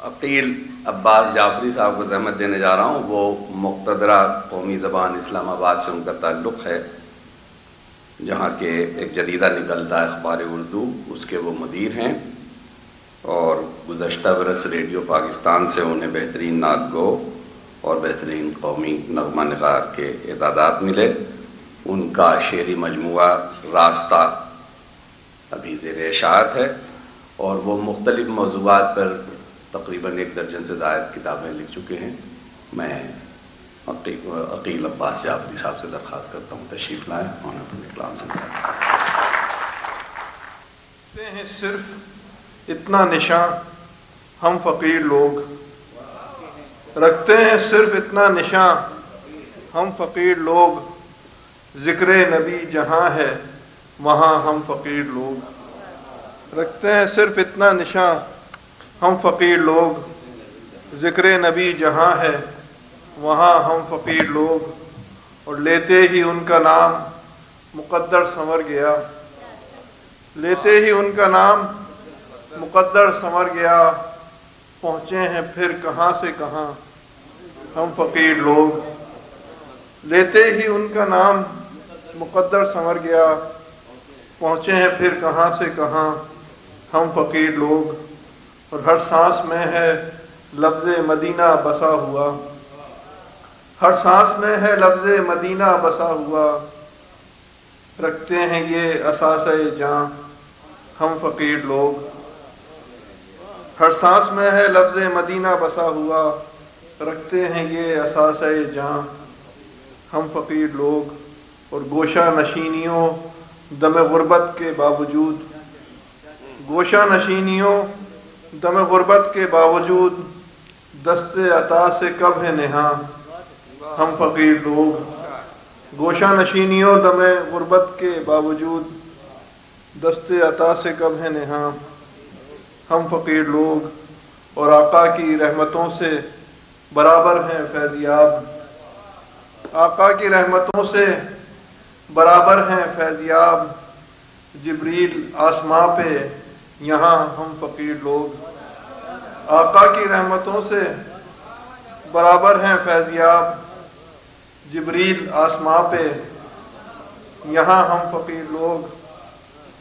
عقیل عباس جعفری صاحب کو زحمت دینے جا رہا ہوں. وہ مقتدرہ قومی زبان اسلام آباد سے ان کا تعلق ہے، جہاں کے ایک جریدہ نکلتا ہے اخبار اردو، اس کے وہ مدیر ہیں، اور گزشتہ برس ریڈیو پاکستان سے انہیں بہترین نعت گو اور بہترین قومی نغمہ نگار کے اعزازات ملے. ان کا شعری مجموعہ راستہ ابھی زیر اشاعت ہے، اور وہ مختلف موضوعات پر تقریباً 1 درجن سے زائد کتابیں لکھ چکے ہیں. میں عقیل عباس جعفری صاحب سے درخواست کرتا ہوں تشریف لائیں اور اپنے کلام سے ہیں. صرف اتنا نشاں ہم فقیر لوگ رکھتے ہیں، صرف اتنا نشاں ہم فقیر لوگ، ذکر نبی جہاں ہے وہاں ہم فقیر لوگ رکھتے ہیں. صرف اتنا نشاں ہم فقیر لوگ، ذکر نبی جہاں ہے وہاں ہم فقیر لوگ، اور لیتے ہی ان کا نام مقدر سنور گیا، لیتے ہی ان کا نام مقدر سنور گیا، پہنچے ہیں پھر کہاں سے کہاں ہم فقیر لوگ. لیتے ہی ان کا نام مقدر سنور گیا، پہنچے ہیں پھر کہاں سے کہاں ہم فقیر لوگ. اور ہر سانس میں ہے لفظ مدینہ بسا ہوا، ہر سانس میں ہے لفظ مدینہ بسا ہوا، رکھتے ہیں یہ اثاثہ جاں ہم فقیر لوگ. ہر سانس میں ہے لفظ مدینہ بسا ہوا، رکھتے ہیں یہ اثاثہ جاں ہم فقیر لوگ. اور گوشہ نشینیوں دم غربت کے باوجود، گوشہ نشینیوں دم غربت کے باوجود، دست عطا سے کب ہے نہاں ہم فقیر لوگ. گوشہ نشینیوں دم غربت کے باوجود، دست عطا سے کب ہے نہاں ہم فقیر لوگ. اور آقا کی رحمتوں سے برابر ہیں فیضیاب، آقا کی رحمتوں سے برابر ہیں فیضیاب، جبریل آسماں پہ یہاں ہم فقیر لوگ. آقا کی رحمتوں سے برابر ہیں فیضیاب، جبریل آسماں پہ یہاں ہم فقیر لوگ.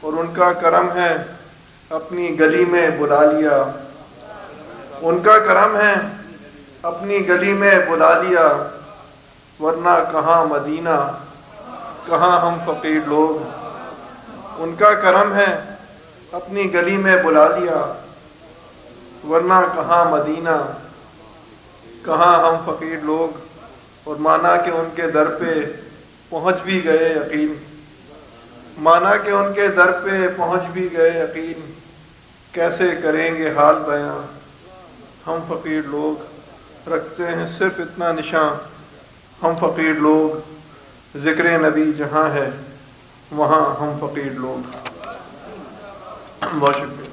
اور ان کا کرم ہے اپنی گلی میں بلا لیا، ان کا کرم ہے اپنی گلی میں بلا لیا، ورنہ کہاں مدینہ کہاں ہم فقیر لوگ. ان کا کرم ہے اپنی گلی میں بلا لیا، ورنہ کہاں مدینہ کہاں ہم فقیر لوگ. اور مانا کہ ان کے در پہ پہنچ بھی گئے یقین، مانا کہ ان کے در پہ پہنچ بھی گئے یقین، کیسے کریں گے حال بیاں ہم فقیر لوگ. رکھتے ہیں صرف اتنا نشاں ہم فقیر لوگ، ذکر نبی جہاں ہے وہاں ہم فقیر لوگ. بہت شکریہ.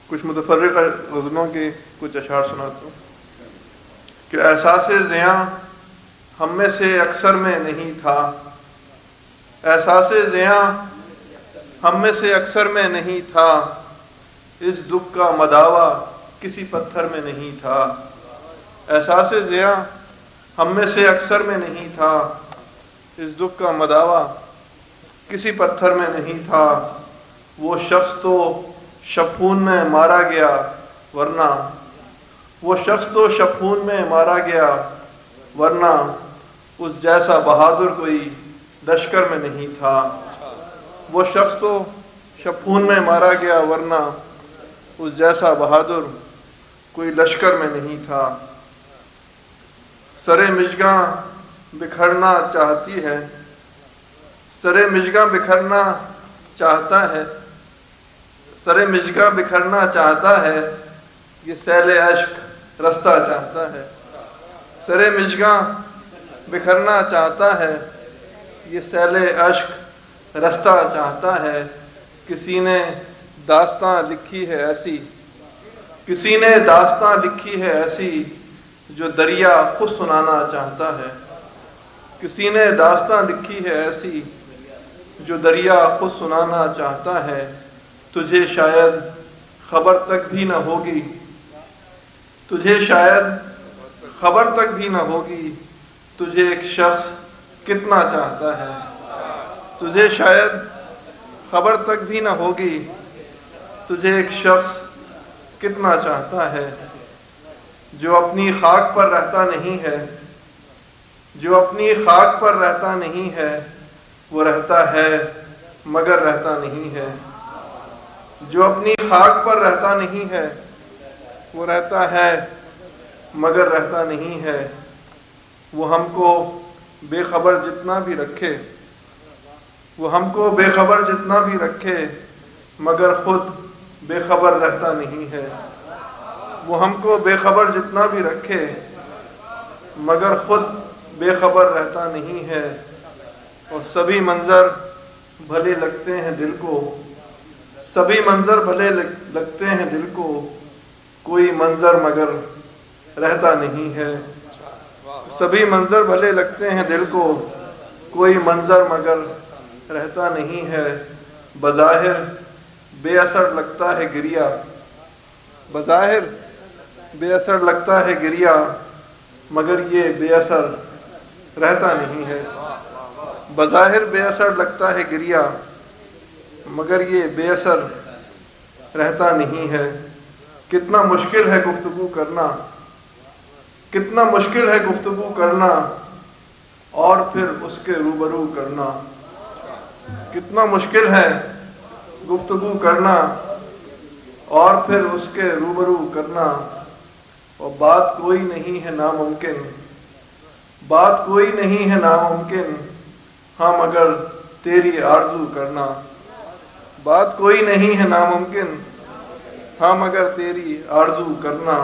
کچھ متفرقہ غزلوں کے کچھ اشعار سناتا ہوں کہ احساس زیاں ہم میں سے اکثر میں نہیں تھا، احساس زیاں ہم میں سے اکثر میں نہیں تھا، اس دکھ کا مداوع کسی پتھر میں نہیں تھا. احساس زیاں ہم میں سے اکثر میں نہیں تھا، اس دکھ کا مداوع کسی پتھر میں نہیں تھا. وہ شخص تو شفون میں مارا گیا ورنہ، وہ شخص تو شفون میں مارا گیا ورنہ، اس جیسا بہادر کوئی لشکر میں نہیں تھا. وہ شخص تو شفون میں مارا گیا ورنہ، اس جیسا بہادر کوئی لشکر میں نہیں تھا. سر مژگاں بکھرنا چاہتی ہے، سر مژگاں بکھرنا چاہتا ہے، سر مژگاں بکھرنا چاہتا ہے، یہ سیل اشک رستہ چاہتا ہے. سر مژگاں بکھرنا چاہتا ہے، یہ سیل اشک رستہ چاہتا ہے. کسی نے داستاں لکھی ہے ایسی، کسی نے داستاں لکھی ہے ایسی، جو دریا خود سنانا چاہتا ہے. کسی نے داستاں لکھی ہے ایسی، جو دریا خود سنانا چاہتا ہے. تجھے شاید خبر تک بھی نہ ہوگی تجھے شاید خبر تک بھی نہ ہوگی تجھے ایک شخص کتنا چاہتا ہے، تجھے شاید خبر تک بھی نہ ہوگی تجھے ایک شخص کتنا چاہتا ہے، جو اپنی خاک پر رہتا نہیں ہے، جو اپنی خاک پر رہتا نہیں ہے وہ رہتا ہے مگر رہتا نہیں ہے، جو اپنی خاک پر رہتا نہیں ہے وہ رہتا ہے مگر رہتا نہیں ہے۔ وہ ہم کو بے خبر جتنا بھی رکھے، وہ ہم کو بے خبر جتنا بھی رکھے مگر خود بے خبر رہتا نہیں ہے، وہ ہم کو بے خبر جتنا بھی رکھے مگر خود بے خبر رہتا نہیں ہے۔ اور سبھی منظر بھلے لگتے ہیں دل کو، سبھی منظر بھلے لگتے ہیں دل کو، کوئی منظر مگر رہتا نہیں ہے۔ سبھی منظر بھلے لگتے ہیں دل کو، کوئی منظر مگر رہتا نہیں ہے۔ بظاہر بے اثر لگتا ہے گریا، بظاہر بے اثر لگتا ہے گریا مگر یہ بے اثر رہتا نہیں ہے۔ بظاہر بے اثر لگتا ہے گریا مگر یہ بے اثر رہتا نہیں ہے۔ کتنا مشکل ہے گفتگو کرنا، کتنا مشکل ہے گفتگو کرنا اور پھر اس کے روبرو کرنا، کتنا مشکل ہے گفتگو کرنا اور پھر اس کے روبرو کرنا۔ اور بات کوئی نہیں ہے ناممکن، بات کوئی نہیں ہے ناممکن، ہاں مگر تیری آرزو کرنا، بات کوئی نہیں ہے ناممکن، ہاں مگر تیری آرزو کرنا۔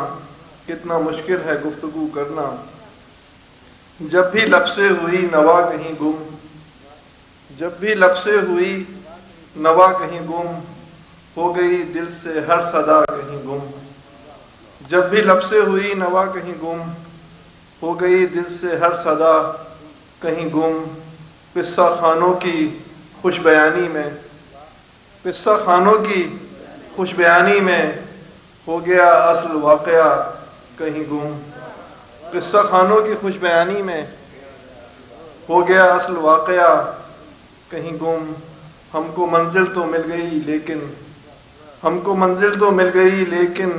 کتنا مشکل ہے گفتگو کرنا۔ جب بھی لب سے ہوئی نوا کہیں گم، جب بھی لب سے ہوئی نوا کہیں گم، ہو گئی دل سے ہر صدا کہیں گم، جب بھی لب سے ہوئی نوا کہیں گم، ہو گئی دل سے ہر صدا کہیں گم۔ قصہ خانوں کی خوش بیانی میں، قصہ خانوں کی خوش بیانی میں، ہو گیا اصل واقعہ کہیں گم، قصہ خانوں کی خوش بیانی میں، ہو گیا اصل واقعہ کہیں گم۔ ہم کو منزل تو مل گئی لیکن، ہم کو منزل تو مل گئی لیکن،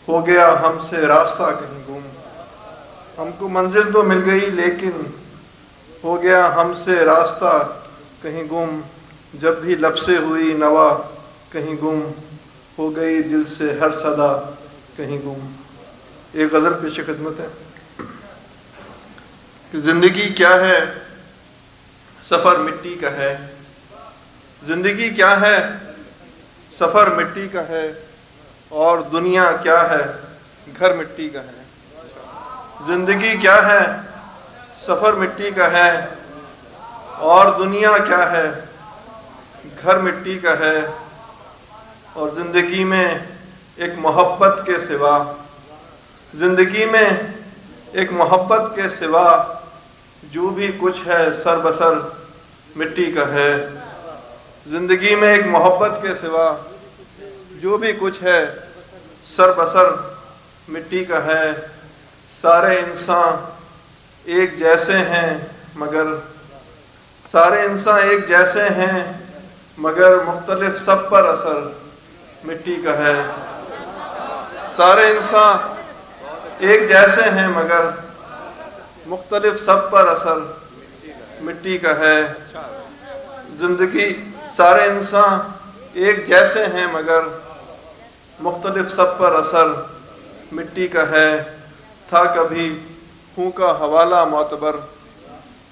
ہو گیا ہم سے راستہ کہیں گم، ہم کو منزل تو مل گئی لیکن، ہو گیا ہم سے راستہ کہیں گم۔ جب بھی لب سے ہوئی نوا کہیں گم، ہو گئی دل سے ہر صدا کہیں گم۔ ایک غزل پیش خدمت ہے کہ زندگی کیا ہے سفر مٹی کا ہے، زندگی کیا ہے سفر مٹی کا ہے، اور دنیا کیا ہے گھر مٹی کا ہے۔ زندگی کیا ہے سفر مٹی کا ہے، اور دنیا کیا ہے گھر مٹی کا ہے۔ اور زندگی میں ایک محبت کے سوا، زندگی میں ایک محبت کے سوا جو بھی کچھ ہے سر بسر مٹی کا ہے۔ زندگی میں ایک محبت کے سوا جو بھی کچھ ہے سر بسر مٹی کا ہے۔ سارے انسان ایک جیسے ہیں مگر، سارے انسان ایک جیسے ہیں مگر مختلف سب پر اثر مٹی کا ہے۔ سارے انسان ایک جیسے ہیں مگر مختلف سب پر اثر مٹی کا ہے۔ زندگی سارے انسان ایک جیسے ہیں مگر مختلف سب پر اثر مٹی کا ہے۔ تھا کبھی خوں کا حوالہ معتبر،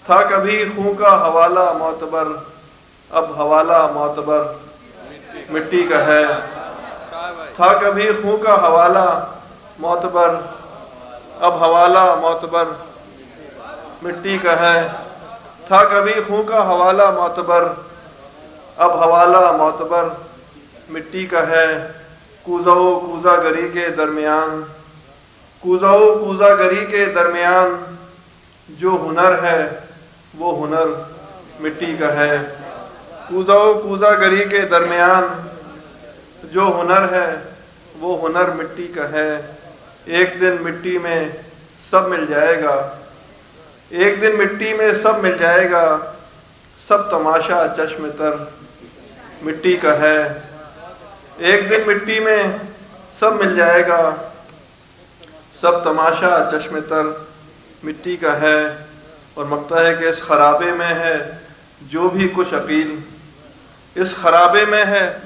تھا کبھی خوں کا حوالہ معتبر، اب حوالہ معتبر مٹی کا ہے۔ تھا کبھی خوں کا حوالہ معتبر، اب حوالہ معتبر مٹی کا ہے۔ تھا کبھی خوں کا حوالہ معتبر، اب حوالہ معتبر مٹی کا ہے۔ کوزہ و کوزہ گری کے درمیان، کوزہ و کوزہ گری کے درمیان جو ہنر ہے وہ ہنر مٹی کا ہے۔ کوزہ و کوزہ گری کے درمیان جو ہنر ہے وہ ہنر مٹی کا ہے۔ ایک دن مٹی میں سب مل جائے گا، ایک دن مٹی میں سب مل جائے گا، سب تماشا چشم تر مٹی کا ہے۔ ایک دن مٹی میں سب مل جائے گا، سب تماشا چشم تر مٹی کا ہے۔ اور مکتا ہے کہ اس خرابے میں ہے جو بھی کچھ عقیل، اس خرابے میں ہے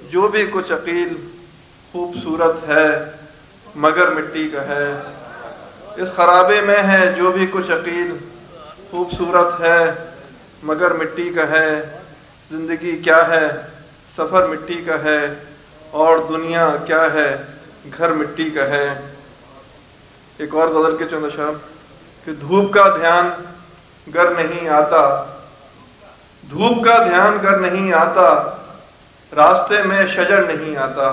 جو بھی کچھ عقیل، خوبصورت ہے مگر مٹی کا ہے۔ اس خرابے میں ہے جو بھی کچھ عقیل، خوبصورت ہے مگر مٹی کا ہے۔ زندگی کیا ہے سفر مٹی کا ہے، اور دنیا کیا ہے گھر مٹی کا ہے۔ ایک اور غزل کے چند اشعار کہ دھوپ کا دھیان گر نہیں آتا، دھوپ کا دھیان گر نہیں آتا، راستے میں شجر نہیں آتا۔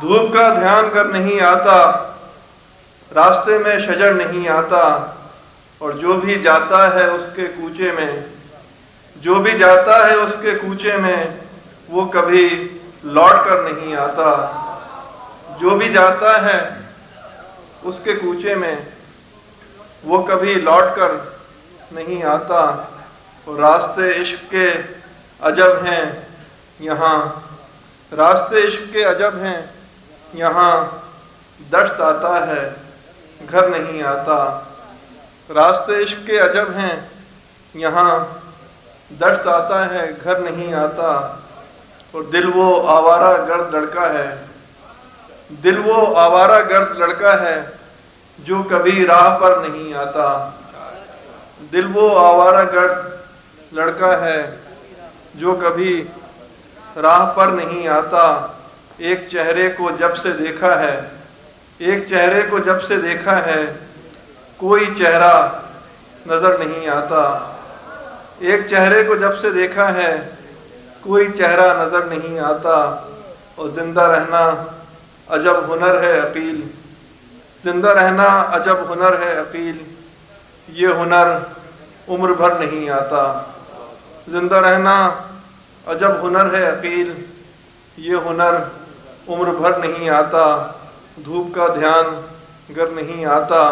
دھوپ کا دھیان گر نہیں آتا، راستے میں شجر نہیں آتا، اور جو بھی جاتا ہے اس کے کوچے میں، جو بھی جاتا ہے اس کے کوچے میں، وہ کبھی لوٹ کر نہیں آتا۔ جو بھی جاتا ہے اس کے کوچے میں، وہ کبھی لوٹ کر نہیں آتا۔ اور راستے عشق کے عجب ہیں یہاں، راستے عشق کے عجب ہیں یہاں، دشت آتا ہے گھر نہیں آتا۔ راستے عشق کے عجب ہیں یہاں، دشت آتا ہے گھر نہیں آتا۔ اور دل وہ آوارہ گرد لڑکا ہے، دل وہ آوارہ گرد لڑکا ہے، جو کبھی راہ پر نہیں آتا۔ دل وہ آوارہ گرد لڑکا ہے جو کبھی راہ پر نہیں آتا۔ ایک چہرے کو جب سے دیکھا ہے، ایک چہرے کو جب سے دیکھا ہے، کوئی چہرہ نظر نہیں آتا۔ ایک چہرے کو جب سے دیکھا ہے، کوئی چہرہ نظر نہیں آتا۔ اور زندہ رہنا عجب ہنر ہے عقیل، زندہ رہنا عجب ہنر ہے عقیل، یہ ہنر عمر بھر نہیں آتا۔ زندہ رہنا عجب ہنر ہے عقیل، یہ ہنر عمر بھر نہیں آتا۔ دھوپ کا دھیان گر نہیں آتا،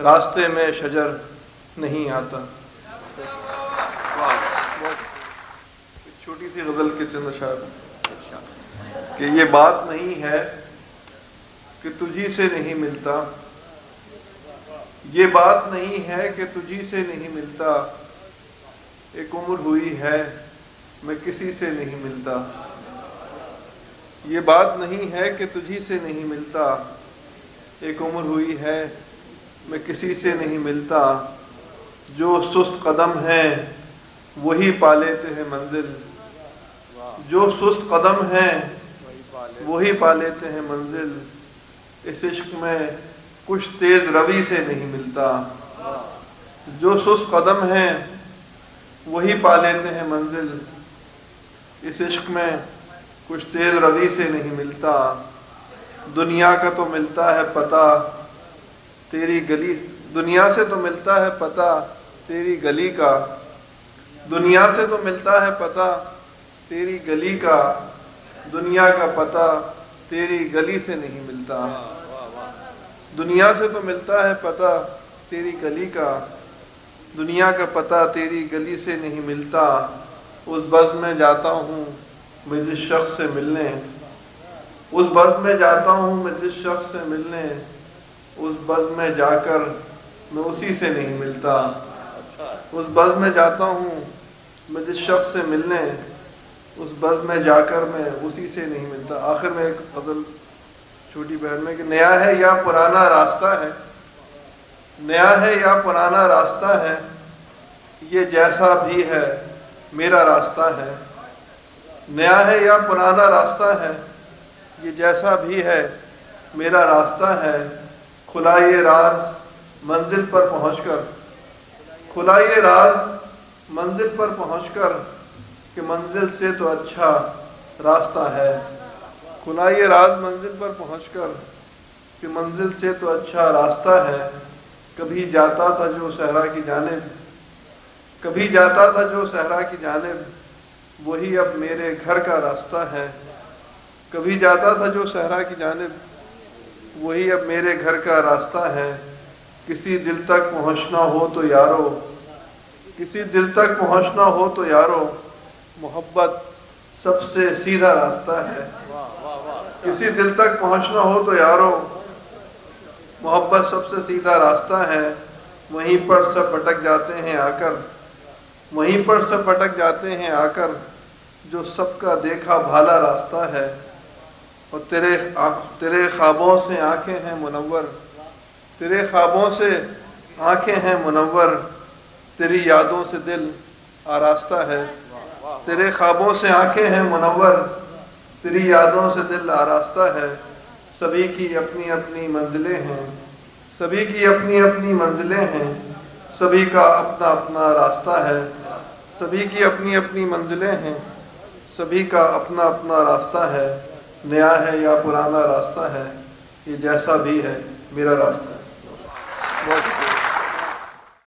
راستے میں شجر نہیں آتا۔ چھوٹی سی غزل کے چند اشعار کہ یہ بات نہیں ہے کہ تجھی سے نہیں ملتا، یہ بات نہیں ہے کہ تجھی سے نہیں ملتا، ایک عمر ہوئی ہے میں کسی سے نہیں ملتا۔ یہ بات نہیں ہے کہ تجھی سے نہیں ملتا، ایک عمر ہوئی ہے میں کسی سے نہیں ملتا۔ جو سست قدم ہیں وہی پا لیتے ہیں منزل، جو سست قدم ہیں وہی پا لیتے ہیں منزل، اس عشق میں کچھ تیز روی سے نہیں ملتا۔ جو سست قدم ہیں وہی پا لیتے ہیں منزل، اس عشق میں کچھ تیز روی سے نہیں ملتا۔ دنیا کا تو ملتا ہے پتہ تیری گلی، دنیا سے تو ملتا ہے پتہ تیری گلی کا، دنیا سے تو ملتا ہے پتہ تیری گلی کا، دنیا کا پتہ تیری گلی سے نہیں ملتا۔ دنیا سے تو ملتا ہے پتہ تیری گلی کا، دنیا کا پتہ تیری گلی سے نہیں ملتا۔ اس بزم میں جاتا ہوں میں جس شخص سے ملنے، اس بزم میں جاتا ہوں میں جس شخص سے ملنے، اس بزم میں جا کر میں اسی سے نہیں ملتا۔ اس بزم میں جاتا ہوں میں جس شخص سے ملنے، اس بزم میں جا کر میں اسی سے نہیں ملتا۔ آخر میں ایک غزل چھوٹی بہن میں کہ نیا ہے یا پرانا راستہ ہے، نیا ہے یا پرانا راستہ ہے، یہ جیسا بھی ہے میرا راستہ ہے۔ نیا ہے یا پرانا راستہ ہے، یہ جیسا بھی ہے میرا راستہ ہے۔ کھلا یہ راز منزل پر پہنچ کر، کھلا یہ راز منزل پر پہنچ کر کہ منزل سے تو اچھا راستہ ہے۔ کھلا یہ راز منزل پر پہنچ کر کہ منزل سے تو اچھا راستہ ہے۔ کبھی جاتا تھا جو صحرا کی جانب، کبھی جاتا تھا جو صحرا کی جانب، وہی اب میرے گھر کا راستہ ہے۔ کبھی جاتا تھا جو صحرا کی جانب، وہی اب میرے گھر کا راستہ ہے، کسی دل تک پہنچنا ہو تو یارو، کسی دل تک پہنچنا ہو تو یارو، محبت سب سے سیدھا راستہ ہے۔ کسی دل تک پہنچنا ہو تو یارو، محبت سب سے سیدھا راستہ ہے، وہیں پر سب بھٹک جاتے ہیں آ کر، وہیں پر سب بھٹک جاتے ہیں آ کر، جو سب کا دیکھا بھالا راستہ ہے۔ اور تیرے خوابوں سے آنکھیں ہیں منور، تیرے خوابوں سے آنکھیں ہیں منور، تیری یادوں سے دل آراستہ ہے۔ تیرے خوابوں سے آنکھیں ہیں منور، تیری یادوں سے دل آراستہ ہے۔ سبھی کی اپنی اپنی منزلیں ہیں، سبھی کی اپنی اپنی منزلیں ہیں، سبھی کا اپنا اپنا راستہ ہے۔ سبھی کی اپنی اپنی منزلیں ہیں، سبھی کا اپنا اپنا راستہ ہے۔ نیا ہے یا پرانا راستہ ہے، یہ جیسا بھی ہے میرا راستہ ہے۔